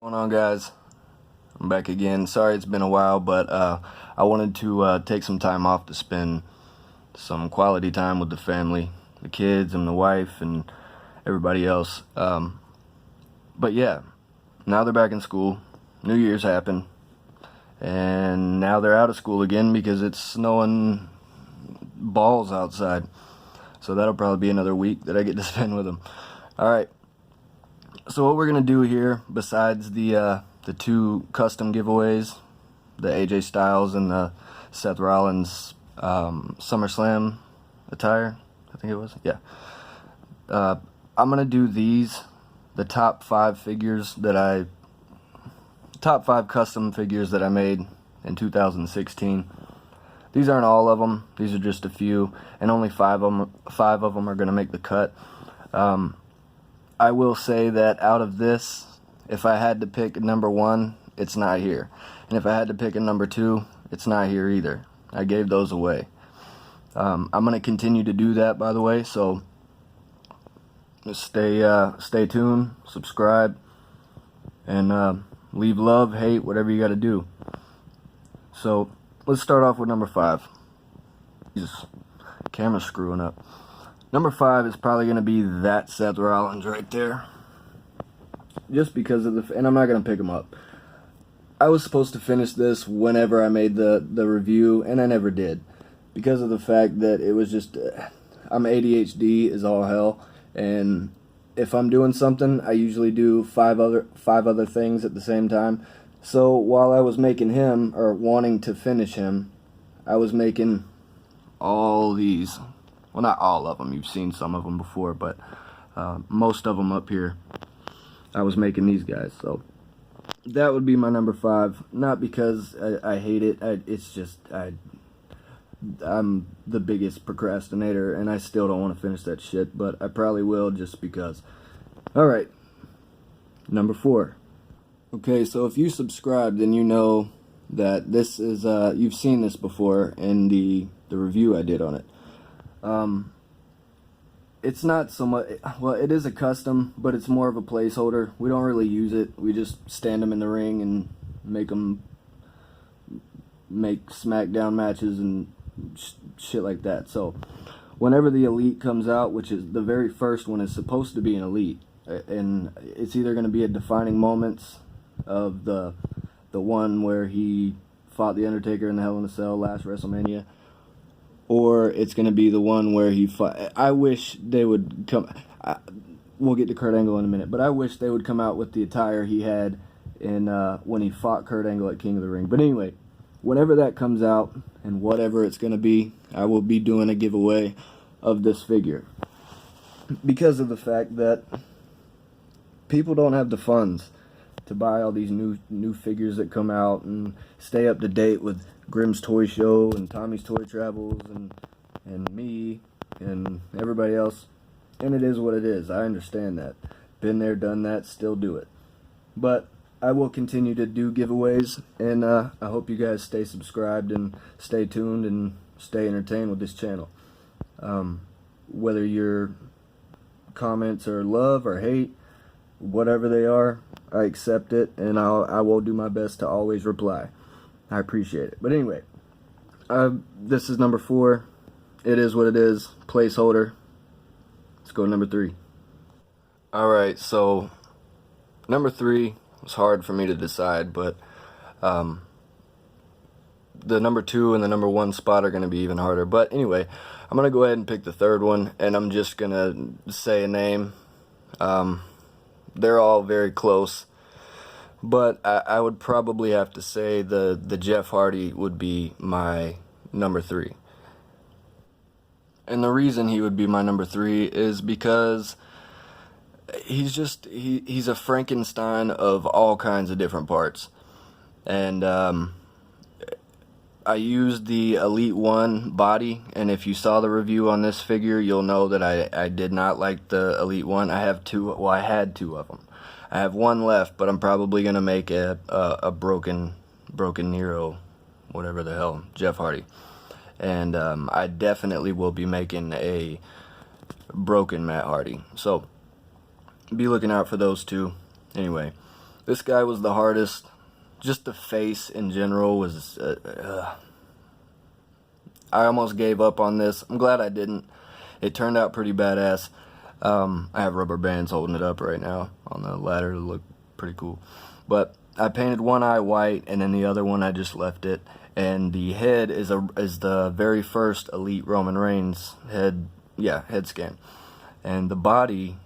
What's going on, guys? I'm back again. Sorry it's been a while, but I wanted to take some time off to spend some quality time with the family, the kids and the wife and everybody else. But yeah, now they're back in school. New Year's happened, and now they're out of school again because it's snowing balls outside. So that'll probably be another week that I get to spend with them. All right. So what we're gonna do here, besides the two custom giveaways, the AJ Styles and the Seth Rollins SummerSlam attire, I think it was, yeah. I'm gonna do the top five custom figures that I made in 2016. These aren't all of them. These are just a few, and only five of them are gonna make the cut. I will say that out of this, if I had to pick number one, it's not here. And if I had to pick a number two, it's not here either. I gave those away. I'm going to continue to do that, by the way, so just stay tuned, subscribe, and leave love, hate, whatever you got to do. So let's start off with number 5. Jesus, camera's screwing up. Number 5 is probably going to be that Seth Rollins right there. Just because of and I'm not going to pick him up. I was supposed to finish this whenever I made the review, and I never did. Because of the fact that it was just, I'm ADHD is all hell, and if I'm doing something, I usually do five other things at the same time. So while I was making him, or wanting to finish him, I was making all these. Well, not all of them. You've seen some of them before, but most of them up here, I was making these guys. So that would be my number 5. Not because I hate it. It's just I'm the biggest procrastinator, and I still don't want to finish that shit. But I probably will just because. All right, number 4. Okay, so if you subscribe, then you know that this is you've seen this before in the review I did on it. It's not so much, well, it is a custom, but it's more of a placeholder. We don't really use it. We just stand them in the ring and make SmackDown matches and shit like that. So whenever the Elite comes out, which is the very first one, is supposed to be an Elite, and it's either going to be a defining moments of the one where he fought the Undertaker in the Hell in a Cell last WrestleMania, or it's going to be the one where he fought. I wish they would come. We'll get to Kurt Angle in a minute, but I wish they would come out with the attire he had in when he fought Kurt Angle at King of the Ring. But anyway, whenever that comes out, and whatever it's going to be, I will be doing a giveaway of this figure. Because of the fact that people don't have the funds to buy all these new figures that come out and stay up to date with Grimm's Toy Show and Tommy's Toy Travels and me and everybody else. And it is what it is. I understand that. Been there, done that, still do it. But I will continue to do giveaways, and I hope you guys stay subscribed and stay tuned and stay entertained with this channel. Whether your comments are love or hate, whatever they are, I accept it, and I will do my best to always reply. I appreciate it. But anyway, this is number 4. It is what it is. Placeholder. Let's go to number 3. Alright, so number 3 was hard for me to decide, but the number 2 and the number 1 spot are going to be even harder. But anyway, I'm going to go ahead and pick the third one, and I'm just going to say a name. They're all very close, but I would probably have to say the Jeff Hardy would be my number 3. And the reason he would be my number 3 is because he's a Frankenstein of all kinds of different parts. And I used the Elite 1 body, and if you saw the review on this figure, you'll know that I did not like the Elite 1. I have 2, well, I had 2 of them. I have 1 left, but I'm probably going to make a broken Nero, whatever the hell, Jeff Hardy. And I definitely will be making a broken Matt Hardy. So be looking out for those 2. Anyway, This guy was the hardest. Just the face in general was... I almost gave up on this. I'm glad I didn't. It turned out pretty badass. I have rubber bands holding it up right now on the ladder to look pretty cool. But I painted one eye white, and then the other one I just left it. And the head is the very first Elite Roman Reigns head scan. And the body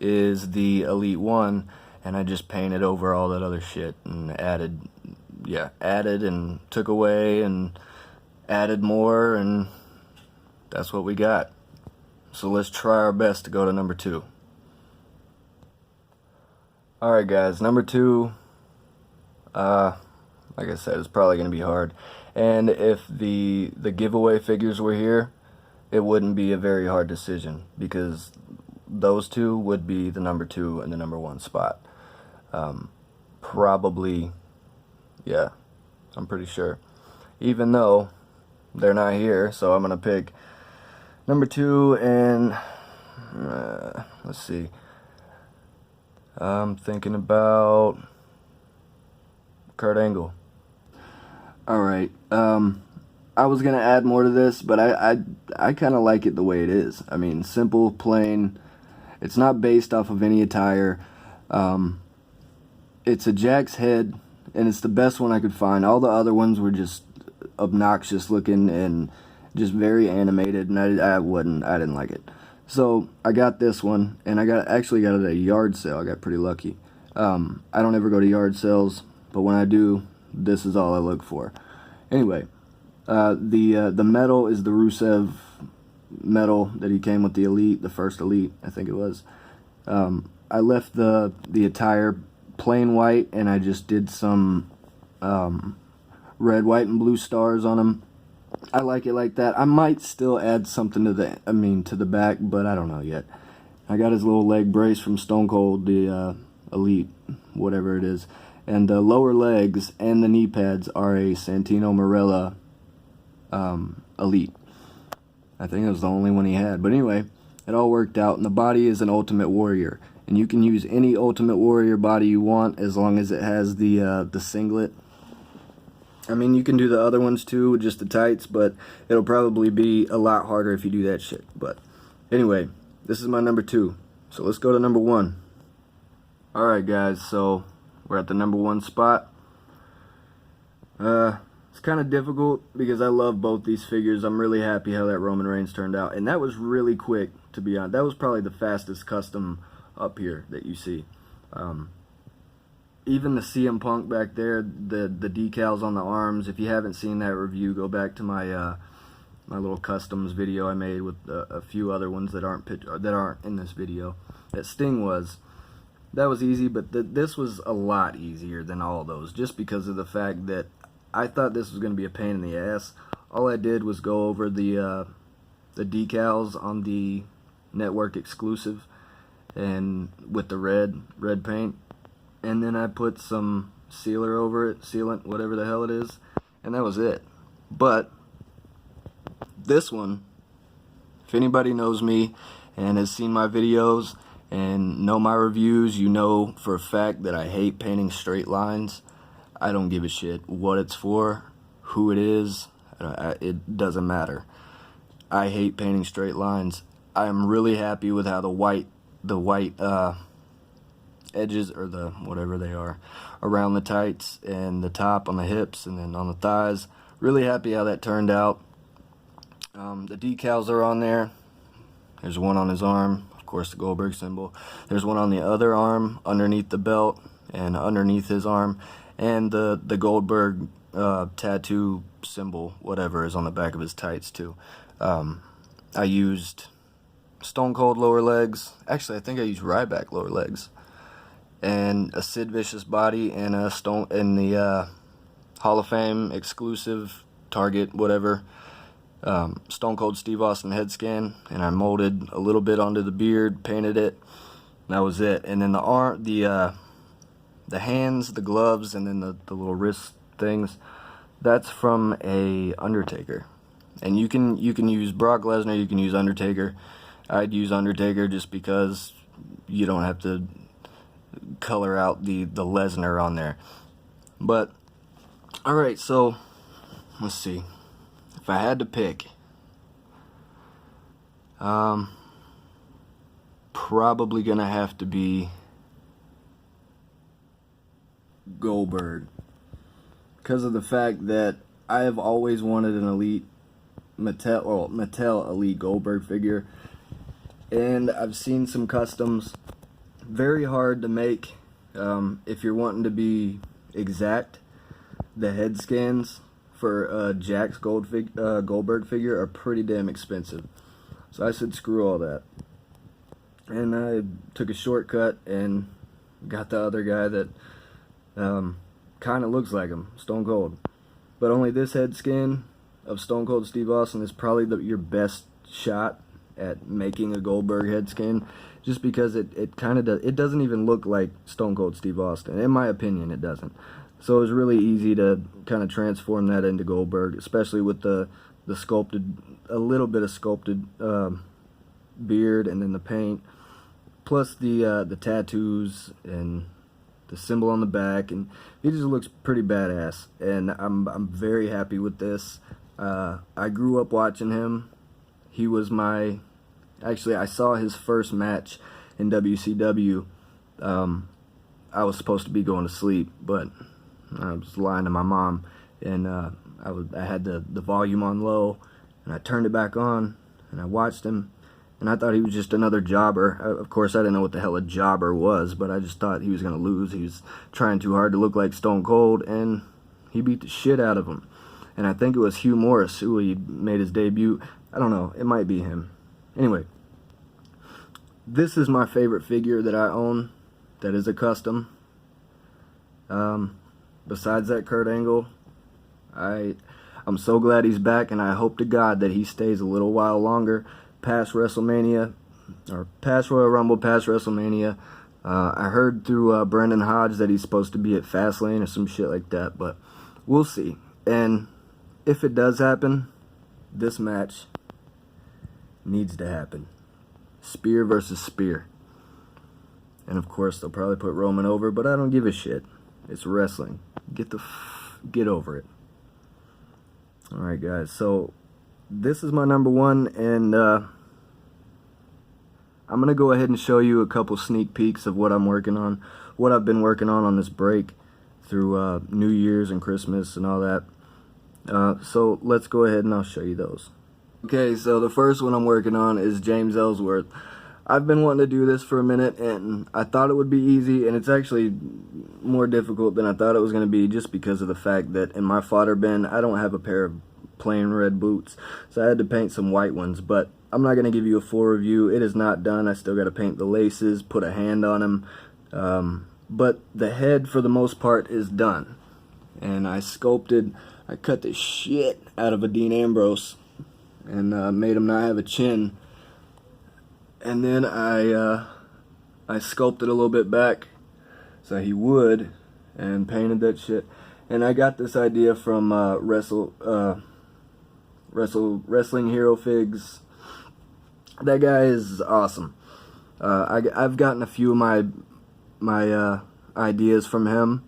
is the Elite one, and I just painted over all that other shit and added and took away and added more, and that's what we got. So let's try our best to go to number 2. Alright guys, number 2, like I said, it's probably going to be hard. And if the giveaway figures were here, it wouldn't be a very hard decision, because those two would be the number 2 and the number 1 spot. Probably, yeah, I'm pretty sure. Even though they're not here, so I'm gonna pick number 2 and let's see. I'm thinking about Kurt Angle. Alright, I was gonna add more to this, but I kind of like it the way it is. I mean, simple, plain. It's not based off of any attire. It's a Jack's head, and it's the best one I could find. All the other ones were just obnoxious looking and just very animated, and I didn't like it. So I got this one, and I actually got it at a yard sale. I got pretty lucky. I don't ever go to yard sales, but when I do, this is all I look for. Anyway, the metal is the Rusev metal that he came with the Elite, the first Elite, I think it was. I left the attire plain white, and I just did some red, white, and blue stars on them. I like it like that. I might still add something to the back, but I don't know yet. I got his little leg brace from Stone Cold, the Elite, whatever it is. And the lower legs and the knee pads are a Santino Marella Elite. I think it was the only one he had. But anyway, it all worked out. And the body is an Ultimate Warrior. And you can use any Ultimate Warrior body you want as long as it has the singlet. I mean, you can do the other ones too, just the tights, but it'll probably be a lot harder if you do that shit. But anyway, this is my number 2. So let's go to number 1. Alright guys, so we're at the number 1 spot. It's kind of difficult because I love both these figures. I'm really happy how that Roman Reigns turned out. And that was really quick, to be honest. That was probably the fastest custom up here that you see. Even the CM Punk back there, the decals on the arms. If you haven't seen that review, go back to my my little customs video I made with a few other ones that aren't in this video. That Sting was. That was easy, but this was a lot easier than all those, just because of the fact that I thought this was going to be a pain in the ass. All I did was go over the decals on the network exclusive, and with the red paint, and then I put some sealer over it, sealant, whatever the hell it is, and that was it. But this one, if anybody knows me and has seen my videos and know my reviews, you know for a fact that I hate painting straight lines. I don't give a shit what it's for, who it is, it doesn't matter. I hate painting straight lines. I am really happy with how the white edges, or the whatever they are, around the tights and the top on the hips and then on the thighs. Really happy how that turned out. The decals are on there. There's one on his arm, of course, the Goldberg symbol. There's one on the other arm underneath the belt and underneath his arm, and the Goldberg tattoo symbol, whatever, is on the back of his tights too. I used Stone Cold lower legs. Actually, I think I used Ryback lower legs, and a Sid Vicious body, and the Hall of Fame exclusive Target, whatever, Stone Cold Steve Austin head scan, and I molded a little bit onto the beard, painted it, and that was it. And then the hands, the gloves, and then the little wrist things, that's from a Undertaker. And you can use Brock Lesnar, you can use Undertaker. I'd use Undertaker just because you don't have to color out the Lesnar on there. But alright, so let's see. If I had to pick, probably gonna have to be Goldberg, because of the fact that I have always wanted an elite Mattel Elite Goldberg figure, and I've seen some customs, very hard to make. If you're wanting to be exact, the head scans for Jack's Goldberg figure are pretty damn expensive. So I said screw all that, and I took a shortcut and got the other guy that kind of looks like him, Stone Cold. But only this head scan of Stone Cold Steve Austin is probably your best shot at making a Goldberg head scan, just because it kind of does. It doesn't even look like Stone Cold Steve Austin, in my opinion. It doesn't. So it was really easy to kind of transform that into Goldberg, especially with the sculpted, a little bit of sculpted beard, and then the paint, plus the tattoos and the symbol on the back, and he just looks pretty badass. And I'm very happy with this. I grew up watching him. He was actually, I saw his first match in WCW. I was supposed to be going to sleep, but I was lying to my mom, and I had the volume on low, and I turned it back on, and I watched him, and I thought he was just another jobber. Of course, I didn't know what the hell a jobber was, but I just thought he was going to lose. He was trying too hard to look like Stone Cold, and he beat the shit out of him. And I think it was Hugh Morris who he made his debut. I don't know. It might be him. Anyway, this is my favorite figure that I own that is a custom. Besides that Kurt Angle, I'm so glad he's back, and I hope to God that he stays a little while longer past WrestleMania, or past Royal Rumble, past WrestleMania. I heard through Brendan Hodge that he's supposed to be at Fastlane or some shit like that, but we'll see. And if it does happen, this match needs to happen. Spear versus spear. And of course, they'll probably put Roman over, but I don't give a shit. It's wrestling. Get over it. Alright, guys, so this is my number one, and I'm going to go ahead and show you a couple sneak peeks of what I'm working on, what I've been working on this break through New Year's and Christmas and all that. So let's go ahead and I'll show you those. Okay, so the first one I'm working on is James Ellsworth. I've been wanting to do this for a minute, and I thought it would be easy, and it's actually more difficult than I thought it was going to be, just because of the fact that in my fodder bin, I don't have a pair of plain red boots, so I had to paint some white ones. But I'm not going to give you a full review. It is not done. I still got to paint the laces, put a hand on him, but the head for the most part is done. And I cut the shit out of a Dean Ambrose and made him not have a chin. And then I sculpted a little bit back so he would, and painted that shit. And I got this idea from Wrestling Hero Figs. That guy is awesome. I've gotten a few of my ideas from him,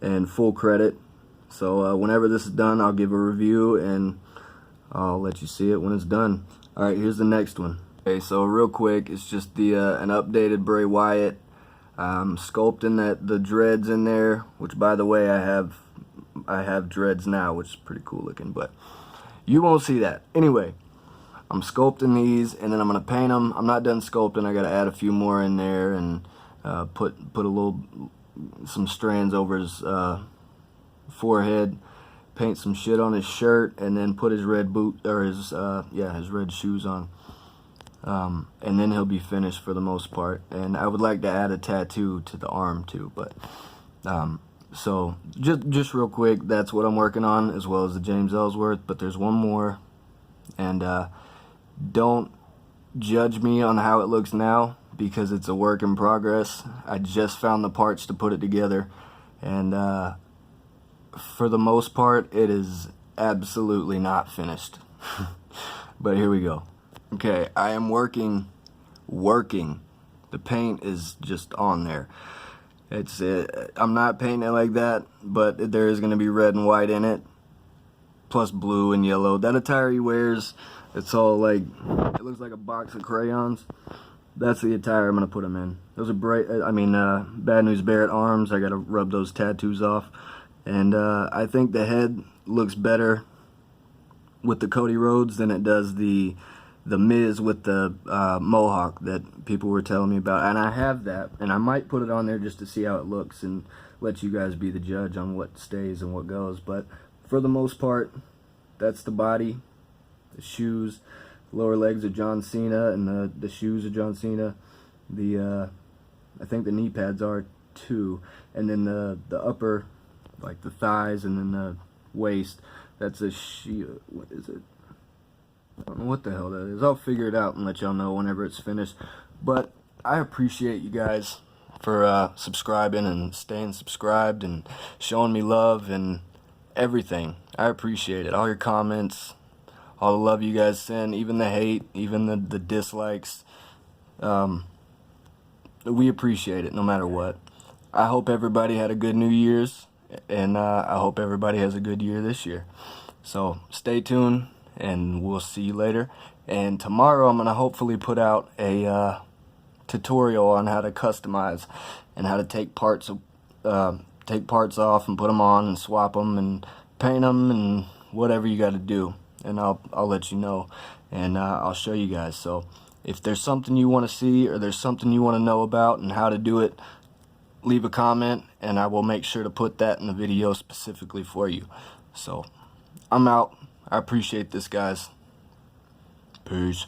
and full credit. So whenever this is done, I'll give a review, and I'll let you see it when it's done. Alright, here's the next one. Okay, so real quick, it's just an updated Bray Wyatt. Sculpting the dreads in there, which, by the way, I have dreads now, which is pretty cool looking, but you won't see that. Anyway, I'm sculpting these, and then I'm gonna paint them. I'm not done sculpting. I gotta add a few more in there, and put some strands over his forehead, paint some shit on his shirt, and then put his red his red shoes on. And then he'll be finished for the most part. And I would like to add a tattoo to the arm too, but so just real quick, that's what I'm working on, as well as the James Ellsworth. But there's one more, and don't judge me on how it looks now, because it's a work in progress. I just found the parts to put it together, and for the most part, it is absolutely not finished. But here we go. Okay, I am working. The paint is just on there. It's I'm not painting it like that, but there is going to be red and white in it, plus blue and yellow. That attire he wears, it's all like, it looks like a box of crayons. That's the attire I'm going to put him in. Those are Bad News Barrett arms. I got to rub those tattoos off. And I think the head looks better with the Cody Rhodes than it does the Miz with the mohawk that people were telling me about. And I have that, and I might put it on there just to see how it looks and let you guys be the judge on what stays and what goes. But for the most part, that's the body, the shoes, lower legs of John Cena, and the shoes of John Cena. I think the knee pads are too, and then the upper, like the thighs, and then the waist. That's a what is it? I don't know what the hell that is. I'll figure it out and let y'all know whenever it's finished. But I appreciate you guys for subscribing and staying subscribed and showing me love and everything. I appreciate it. All your comments, all the love you guys send, even the hate, even the dislikes. We appreciate it no matter what. I hope everybody had a good New Year's, and I hope everybody has a good year this year. So stay tuned, and we'll see you later. And tomorrow I'm going to hopefully put out a tutorial on how to customize and how to take parts off and put them on and swap them and paint them and whatever you got to do. And I'll let you know, and I'll show you guys. So if there's something you want to see, or there's something you want to know about and how to do it, leave a comment, and I will make sure to put that in the video specifically for you. So I'm out. I appreciate this, guys. Peace.